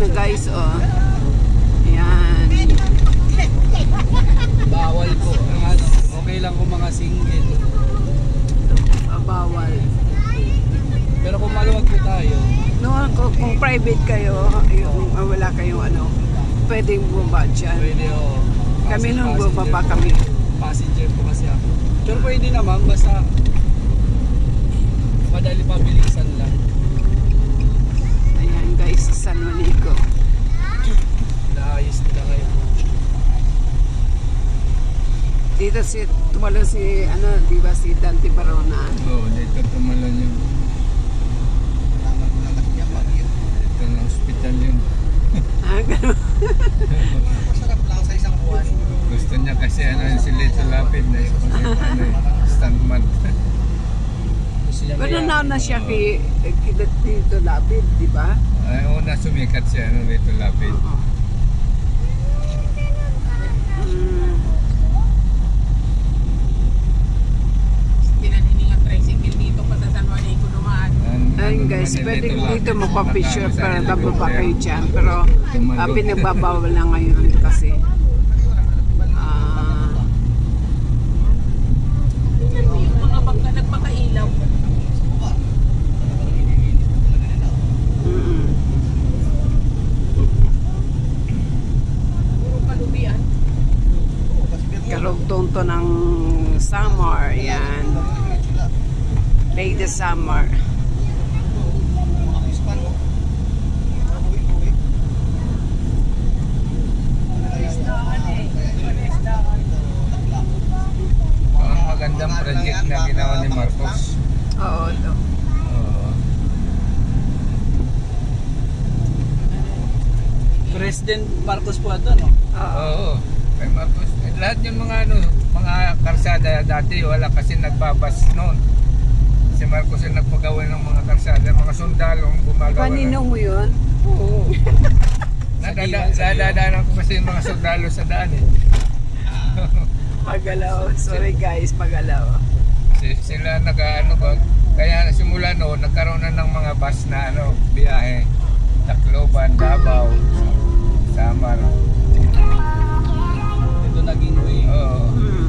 na guys, oh. Ayan. Bawal po. Okay lang kung mga single. Bawal. Pero kung maluwag po tayo, No, kung private kayo, yung wala kayong ano, pwedeng bumaba dyan. pwede o. Kami nung bumaba kami. Passenger po kasi ako. Pero pwede naman, basta madali pabilisan lang. Ayan guys, San Juanico. Naayos nila kayo. Dito tumalo si, ano, di ba si Dante Barona? Oo, dito tumalon yun. Dito na hospital yun. Ah, gano'n. Masarap lang sa isang buwan. Gusto niya kasi si Lito Lapid na stuntman. Gusto niya Pero kaya- na siya kay dito Lapid, di ba? Ay, una sumikat siya, Lito Lapid. Oo. Mm. Pinaniningan tricycle dito pa sa San Juanico dumaan. Ayun guys, pwede dito magpa-picture para bababa kayo dyan. Pero pinagbabawal na ngayon kasi Yung mga bangka nagpakailaw. mm. Puro kalubian. Karugtong to ng summer, yan. Late summer. Ang magandang project na ginawa ni Marcos. Oo, to. Oo. President Marcos po ito, no? Oo. Oo. Kay Marcos, lahat yung mga karsada dati wala kasi nagbabas noon. Si Marcos yung nagpagawa ng mga karsada, mga sundalo ang gumagawa. Paninong mo yun? Oo. Nadadaanan ko kasi yung mga sundalo sa daan eh. Pagalaw. Sorry guys, pagalaw. Sila nag-ano ba, kaya simula noon nagkaroon na ng mga bus na biyahe. Tacloban, Davao, Samar. Ito naging way. Oo. Hmm.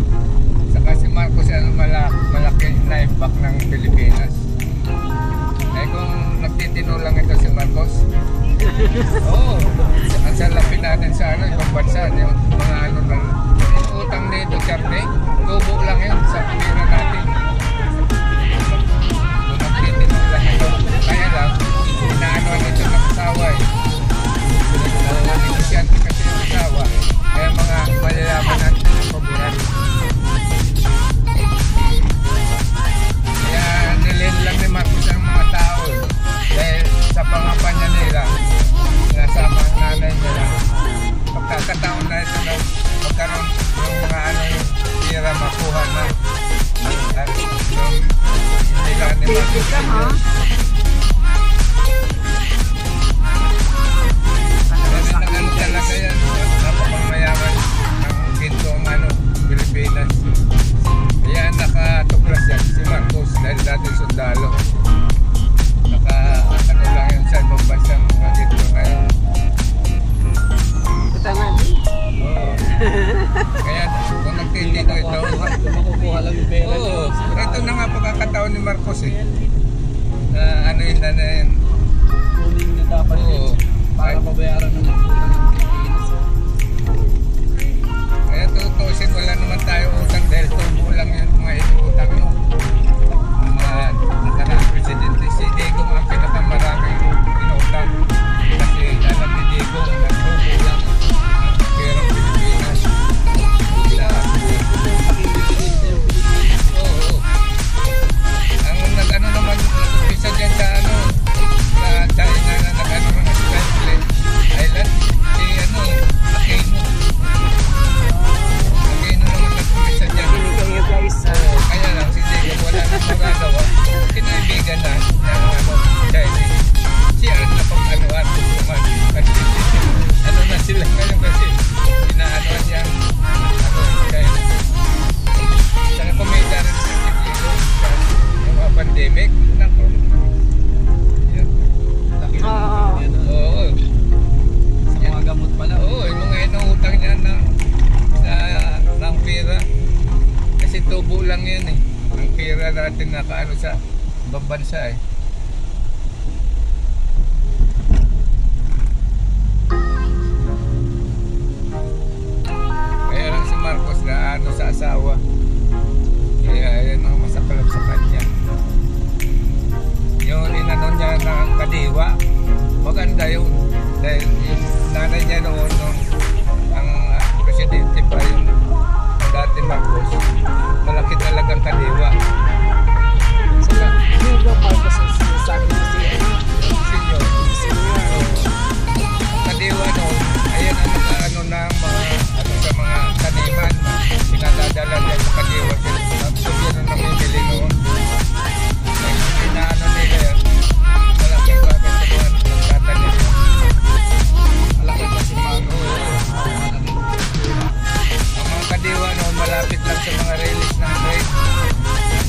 Saka si Marcos malaki na impact ng Pilipinas. Eh kung nagtitino lang ito si Marcos, oo, ang salapi natin sa ibang bansa, yung mga lang, yung utang ni Duterte, tubo lang yun sa pera natin. Kung nagtitino lang ito, kaya lang, inaano nito ng asawa eh. Negosyante kasi yung asawa, kaya mga malalaman natin ang paboran. Kaya nilin lang ni Marcos ang mga tao dahil sa pangapanya nila, sinasama ang nanay nila. Pagkakataon na ito na magkaroon ng mga yung tira makuha na yung nila ni Baby Marcos. ka, ha? Kasi nag-ano talaga yan, napakamayaman ng ginto ang Pilipinas. Kaya nakatuklas yan si Marcos dahil dati sundalo. Lang yun sa ibang bansang mga ginto ngayon. Tama. Oo. Kaya kung nagtitino ito, Makukuha lang yung pera. oo, ito na nga pagkakataon ni Marcos eh. Na yun na yun. Kunin niya dapat Oo. para mabayaran ng utang ng Pilipinas. Kaya tutusin, wala naman tayo utang dahil tubo lang yun mga inutang nyo. Mga nakarang presidente, si Diego ang pinakamaraming inutang. Kasi alam ni Diego, nagtubo lang ang perang Pilipinas. Oo. Ang nag-ano naman, isa dyan sa sa China na nag-ano naman sa Island, si Aquino. Aquino naman nag-isa dyan. tubo lang yan eh. Ang pira natin nakaano sa ibang bansa eh. Kaya lang si Marcos na ano sa asawa. Kaya yan ang masaklap sa kanya. Yung inano niya ng kadiwa, maganda yun. Dahil yung nanay niya noon, nung ang presidente pa yung dati Marcos, malaki talagang kadiwa. Saka, Yung ba Marcos ang sinasabi mo siya? senyor, kadiwa noon, ayan ang nakaano ng mga, ano sa mga taniman, pinadadala niya sa kadiwa. Sabi yun ang namimili noon. Inaano nila yan, malaking bagay sa mga nagtatanim. Malaki kasi mga Ang mga kadiwa noon malapit lang sa mga release ng train.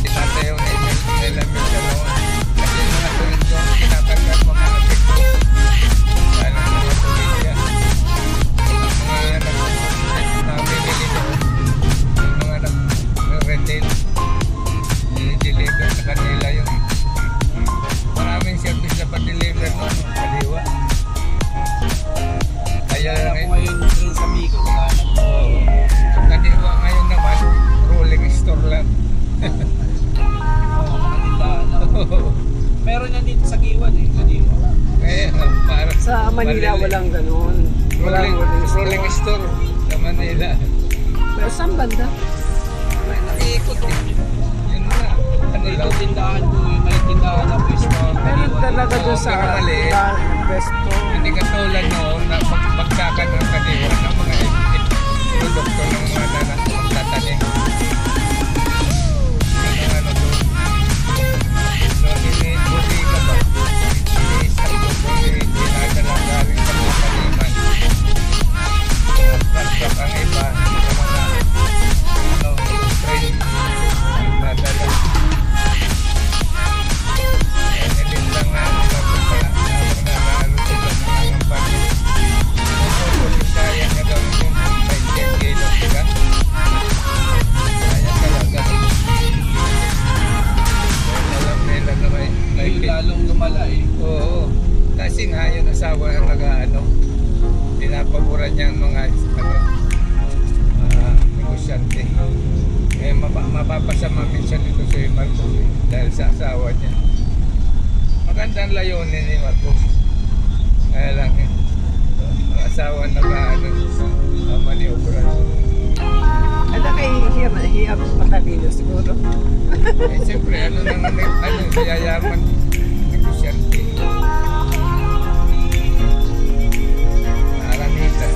Tinatayaw na nila minsan noon. Kasi yung mga tulid doon, tinatanggal mga apekto. Dahil ang mga tulid yan. Ang mga namimili doon, yung mga nag-retail, deliver sa kanila yung maraming service na pa-deliver noon, kadiwa. Kaya lang ako ngayon rin sa Migo. kadiwa ngayon naman, rolling store lang. Mga tindahan na. Meron yan dito sa Giwan eh, kadiwa. Kaya parang Sa Manila walang ganun. Walang rolling store sa Manila. Pero saan banda? May nakiikot eh. Yun na. Ano Dito lang. tindahan ko eh, may tindahan na pwesto. Meron talaga doon sa Pero mali. Pesto. Hindi katulad noon na pagsakan ng kadiwa ng mga produkto ng mga nagtatanim. Yun ang ano doon. Doon ini-buti ka ba? Ini-isang doon dinadala galing sa mga taniman. Pagsak ang iba sa mga train nagdadala. Edit lang nga nila kung pala nalalo sila ng mga pamilya. Sayang na daw yung 10 kilo sila. Sayang talaga. Dahil alam nila na may Ngayon lalong lumala eh. oo. Kasi nga yung asawa ang nag-ano, pinapaboran niya ang mga negosyante. Eh, mapapasama minsan ito si Marcos dahil sa asawa niya. Magandang layunin ni Marcos. Kaya lang ang asawa nag-ano, maniobra. Ano kay hiyap patalino siguro? Eh, siyempre, ano yayaman, negosyante. Aranita.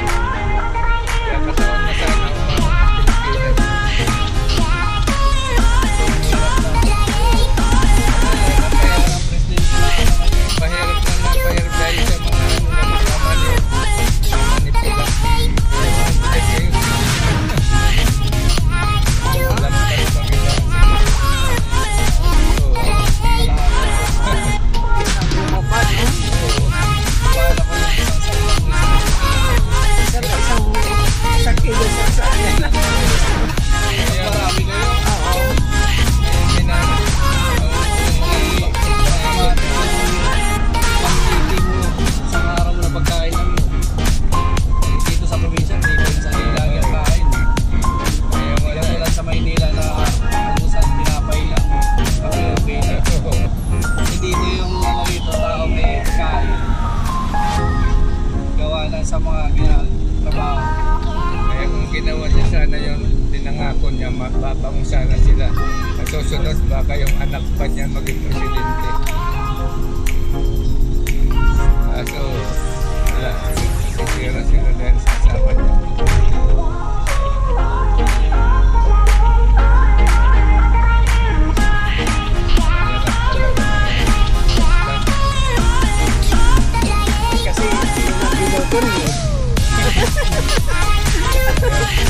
Kaya katawan na sana ang mga Pilipinas. Mahirap na mahirap dahil sa mga ano na magkamali. Manipula. Kaya mga pinag-ayos. Alam pa rin bang iba. Bumaba, no? Wala ko lang isang Pero isang kilo sa ano lang. Kaya marami kayo. Oo. Isang araw mo na pagkain lang yun. Dito sa probinsya, hindi ko sa lagi ang kain. Kaya tulad sa Maynila na alusan, pinapay lang. Okay na. Hindi dito yung mga dito tao may kain. Gawa lang sa mga trabaho. Kaya kung ginawa niya sana yun, tinangako niya, mapapang sana sila. Sa susunod, baka yung anak pa niya maging presidente. So, wala. Sisira sila dahil sa asawa niya. Kasi yung nabiloton mo.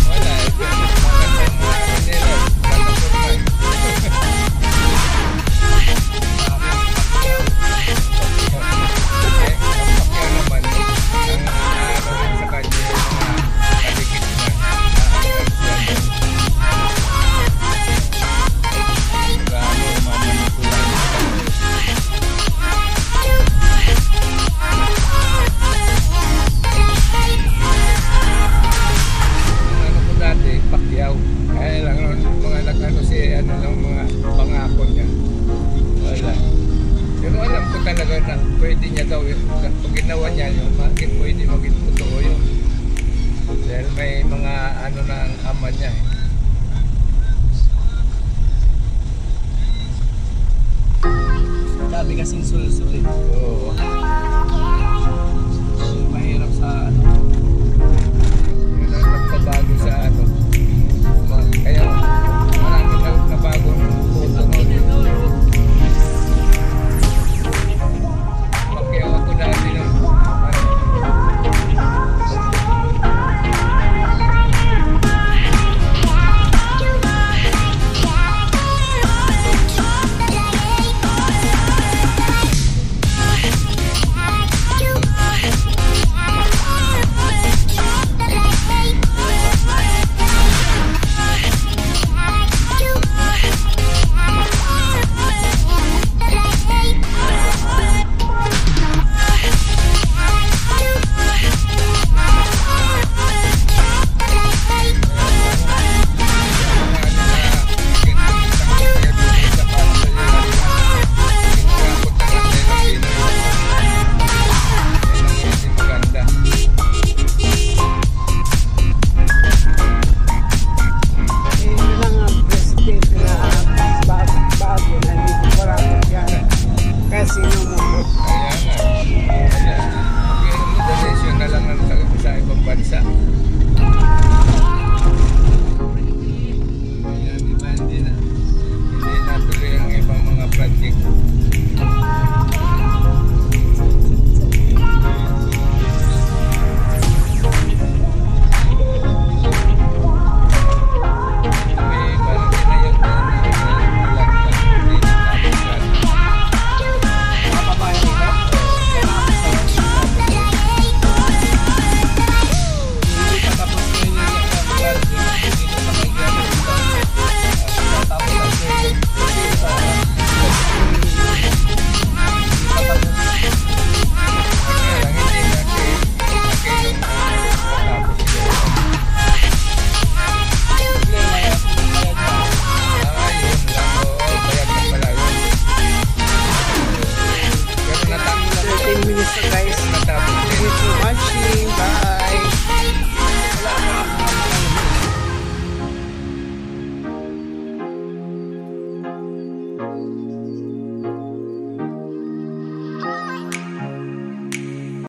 Wala. Magandang mga nila. Magandang naman. bakit pwede maging totoo yun. Dahil may mga ano na ang ama niya eh. Dami kasing sul-sul eh. Oo.